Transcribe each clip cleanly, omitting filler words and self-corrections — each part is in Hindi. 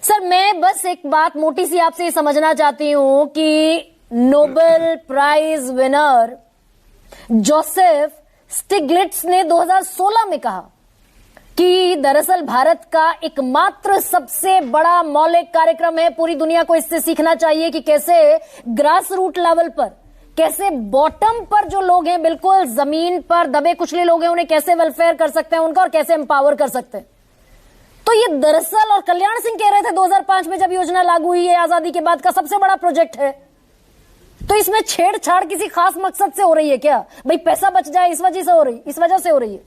सर मैं बस एक बात मोटी सी आपसे समझना चाहती हूं कि नोबेल प्राइज विनर जोसेफ स्टिग्लिट्ज ने 2016 में कहा कि दरअसल भारत का एकमात्र सबसे बड़ा मौलिक कार्यक्रम है, पूरी दुनिया को इससे सीखना चाहिए कि कैसे ग्रास रूट लेवल पर, कैसे बॉटम पर जो लोग हैं, बिल्कुल जमीन पर दबे कुचले लोग हैं, उन्हें कैसे वेलफेयर कर सकते हैं उनका और कैसे एम्पावर कर सकते हैं। तो ये दरअसल, और कल्याण सिंह कह रहे थे 2005 में जब योजना लागू हुई है, आजादी के बाद का सबसे बड़ा प्रोजेक्ट है। तो इसमें छेड़छाड़ किसी खास मकसद से हो रही है क्या? भाई पैसा बच जाए इस वजह से हो रही है?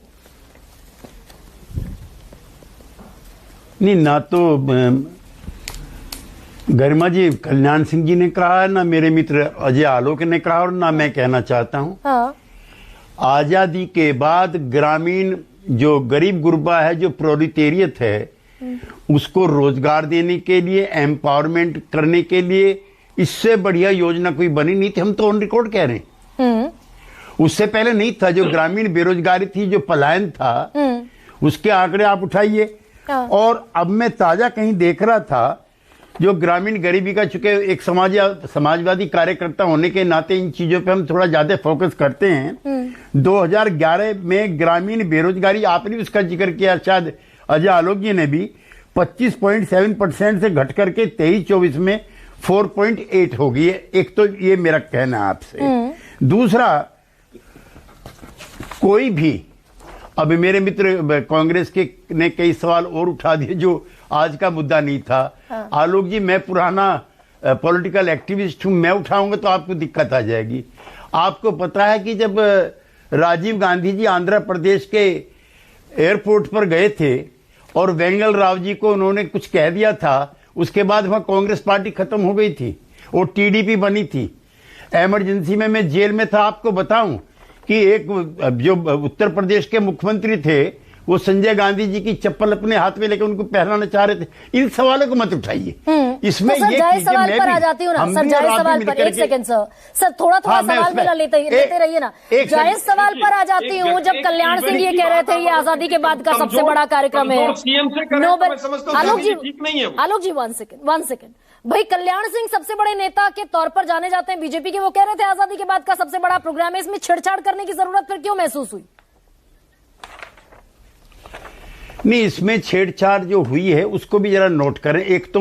नहीं, ना तो गरिमा जी कल्याण सिंह जी ने कहा है, ना मेरे मित्र अजय आलोक ने कहा, और ना मैं कहना चाहता हूं। हाँ। आजादी के बाद ग्रामीण जो गरीब गुरबा है, जो प्रोलिटेरियत है, उसको रोजगार देने के लिए, एम्पावरमेंट करने के लिए इससे बढ़िया योजना कोई बनी नहीं थी। हम तो ऑन रिकॉर्ड कह रहे हैं। उससे पहले नहीं था। जो ग्रामीण बेरोजगारी थी, जो पलायन था, उसके आंकड़े आप उठाइए। और अब मैं ताजा कहीं देख रहा था, जो ग्रामीण गरीबी का, चूंकि एक समाजवादी कार्यकर्ता होने के नाते इन चीजों पे हम थोड़ा ज्यादा फोकस करते हैं। 2011 में ग्रामीण बेरोजगारी, आपने भी उसका जिक्र किया, शायद अजय आलोक जी ने भी, 25.7% से घट करके 23-24 में 4.8 हो गई है। एक तो ये मेरा कहना है आपसे। दूसरा, कोई भी, अब मेरे मित्र कांग्रेस के ने कई सवाल और उठा दिए जो आज का मुद्दा नहीं था। हाँ। आलोक जी, मैं पुराना पॉलिटिकल एक्टिविस्ट हूं, मैं उठाऊंगा तो आपको दिक्कत आ जाएगी। आपको पता है कि जब राजीव गांधी जी आंध्र प्रदेश के एयरपोर्ट पर गए थे और वेंगल राव जी को उन्होंने कुछ कह दिया था, उसके बाद वहां कांग्रेस पार्टी खत्म हो गई थी और टीडीपी बनी थी। इमरजेंसी में मैं जेल में था। आपको बताऊं कि एक जो उत्तर प्रदेश के मुख्यमंत्री थे, वो संजय गांधी जी की चप्पल अपने हाथ में लेकर उनको पहनाना चाह रहे थे। इन सवालों को मत उठाइए। इसमें तो ये जायज सवाल पर आ जाती हूँ ना सर, जायज सवाल पर। एक सेकंड सर, थोड़ा सवाल मेरा लेते रहिए ना। जायज सवाल पर आ जाती हूँ। जब कल्याण सिंह ये कह रहे थे ये आजादी के बाद का सबसे बड़ा कार्यक्रम है, नोबेल, आलोक जी 1 सेकंड भाई, कल्याण सिंह सबसे बड़े नेता के तौर पर जाने जाते हैं बीजेपी के, वो कह रहे थे आजादी के बाद का सबसे बड़ा प्रोग्राम है, इसमें छेड़छाड़ करने की जरूरत फिर क्यों महसूस हुई? नहीं, इसमें छेड़छाड़ जो हुई है उसको भी जरा नोट करें। एक तो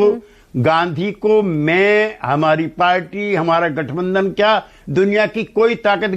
गांधी को मैं, हमारी पार्टी, हमारा गठबंधन, क्या दुनिया की कोई ताकत